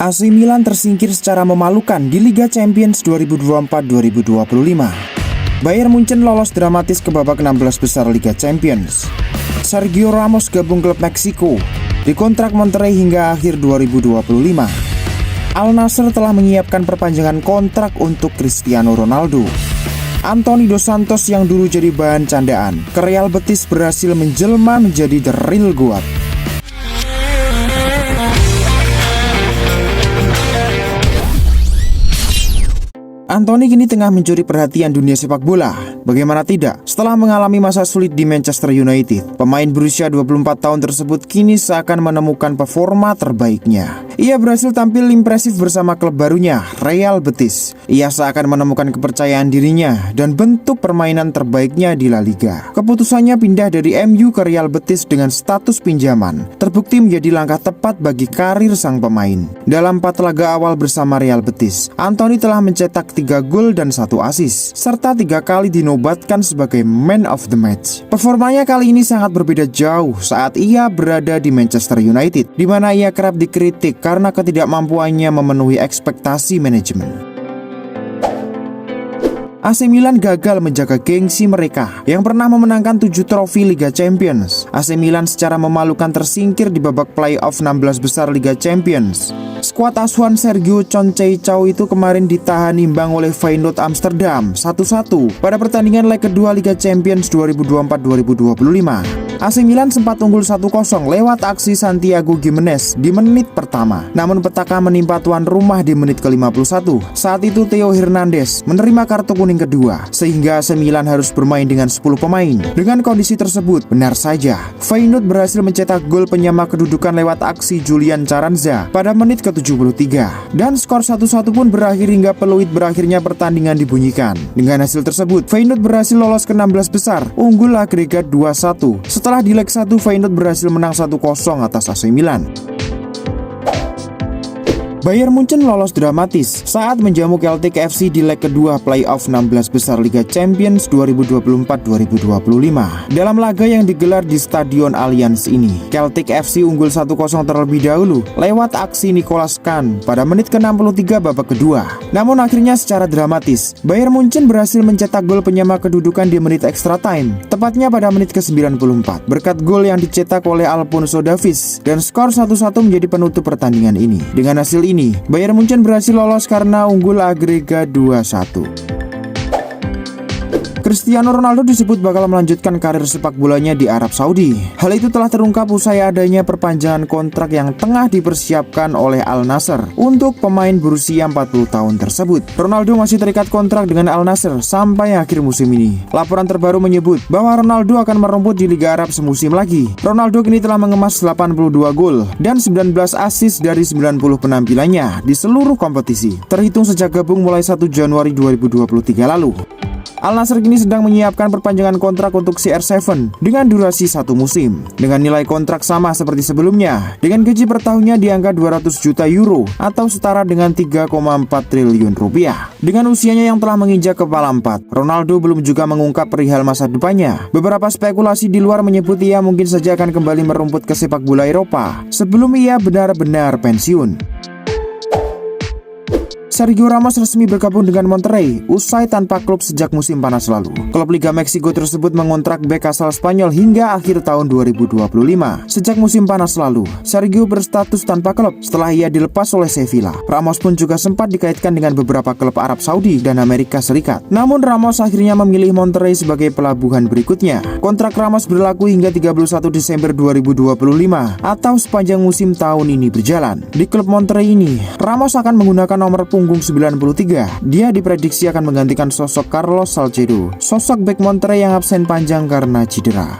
AC Milan tersingkir secara memalukan di Liga Champions 2024-2025. Bayern Munchen lolos dramatis ke babak 16 besar Liga Champions. Sergio Ramos gabung klub Meksiko, dikontrak Monterrey hingga akhir 2025. Al Nassr telah menyiapkan perpanjangan kontrak untuk Cristiano Ronaldo. Anthony Dos Santos yang dulu jadi bahan candaan ke Real Betis berhasil menjelma menjadi the real goat. Anthony kini tengah mencuri perhatian dunia sepak bola. Bagaimana tidak? Setelah mengalami masa sulit di Manchester United, pemain berusia 24 tahun tersebut kini seakan menemukan performa terbaiknya. Ia berhasil tampil impresif bersama klub barunya, Real Betis. Ia seakan menemukan kepercayaan dirinya dan bentuk permainan terbaiknya di La Liga. Keputusannya pindah dari MU ke Real Betis dengan status pinjaman terbukti menjadi langkah tepat bagi karir sang pemain. Dalam 4 laga awal bersama Real Betis, Anthony telah mencetak 3 gol dan 1 assist, serta 3 kali dinobatkan sebagai man of the match. Performanya kali ini sangat berbeda jauh saat ia berada di Manchester United, di mana ia kerap dikritik karena ketidakmampuannya memenuhi ekspektasi manajemen. AC Milan gagal menjaga gengsi mereka yang pernah memenangkan 7 trofi Liga Champions. AC Milan secara memalukan tersingkir di babak playoff 16 besar Liga Champions. Skuad asuhan Sergio Conceição itu kemarin ditahan imbang oleh Feyenoord Amsterdam 1-1 pada pertandingan leg kedua Liga Champions 2024-2025. AC Milan sempat unggul 1-0 lewat aksi Santiago Gimenez di menit pertama. Namun petaka menimpa tuan rumah di menit ke-51. Saat itu Theo Hernandez menerima kartu kuning kedua, sehingga AC Milan harus bermain dengan 10 pemain. Dengan kondisi tersebut, benar saja, Feyenoord berhasil mencetak gol penyama kedudukan lewat aksi Julian Carranza pada menit ke-73. Dan skor 1-1 pun berakhir hingga peluit berakhirnya pertandingan dibunyikan. Dengan hasil tersebut, Feyenoord berhasil lolos ke 16 besar, unggul agregat 2-1. Setelah di leg 1, Feyenoord berhasil menang 1-0 atas AC Milan. Bayern Munchen lolos dramatis saat menjamu Celtic FC di leg kedua playoff 16 besar Liga Champions 2024-2025. Dalam laga yang digelar di Stadion Allianz ini, Celtic FC unggul 1-0 terlebih dahulu lewat aksi Nicolas Kahn pada menit ke-63 babak kedua. Namun akhirnya secara dramatis, Bayern Munchen berhasil mencetak gol penyama kedudukan di menit extra time, tepatnya pada menit ke-94, berkat gol yang dicetak oleh Alphonso Davies, dan skor 1-1 menjadi penutup pertandingan ini. Dengan hasil ini, Bayern Munchen berhasil lolos karena unggul agregat 2-1. Cristiano Ronaldo disebut bakal melanjutkan karir sepak bolanya di Arab Saudi. Hal itu telah terungkap usai adanya perpanjangan kontrak yang tengah dipersiapkan oleh Al Nassr untuk pemain berusia 40 tahun tersebut. Ronaldo masih terikat kontrak dengan Al Nassr sampai akhir musim ini. Laporan terbaru menyebut bahwa Ronaldo akan merumput di Liga Arab semusim lagi. Ronaldo kini telah mengemas 82 gol dan 19 assist dari 90 penampilannya di seluruh kompetisi, terhitung sejak gabung mulai 1 Januari 2023 lalu. Al Nassr kini sedang menyiapkan perpanjangan kontrak untuk CR7 dengan durasi 1 musim, dengan nilai kontrak sama seperti sebelumnya, dengan gaji per tahunnya di angka 200 juta euro atau setara dengan 3,4 triliun rupiah. Dengan usianya yang telah menginjak kepala 4, Ronaldo belum juga mengungkap perihal masa depannya. Beberapa spekulasi di luar menyebut ia mungkin saja akan kembali merumput ke sepak bola Eropa sebelum ia benar-benar pensiun. Sergio Ramos resmi bergabung dengan Monterrey usai tanpa klub sejak musim panas lalu. Klub Liga Meksiko tersebut mengontrak bek asal Spanyol hingga akhir tahun 2025. Sejak musim panas lalu, Sergio berstatus tanpa klub setelah ia dilepas oleh Sevilla. Ramos pun juga sempat dikaitkan dengan beberapa klub Arab Saudi dan Amerika Serikat. Namun Ramos akhirnya memilih Monterrey sebagai pelabuhan berikutnya. Kontrak Ramos berlaku hingga 31 Desember 2025 atau sepanjang musim tahun ini berjalan. Di klub Monterrey ini, Ramos akan menggunakan nomor punggung 93. Dia diprediksi akan menggantikan sosok Carlos Salcedo, sosok bek Monterrey yang absen panjang karena cedera.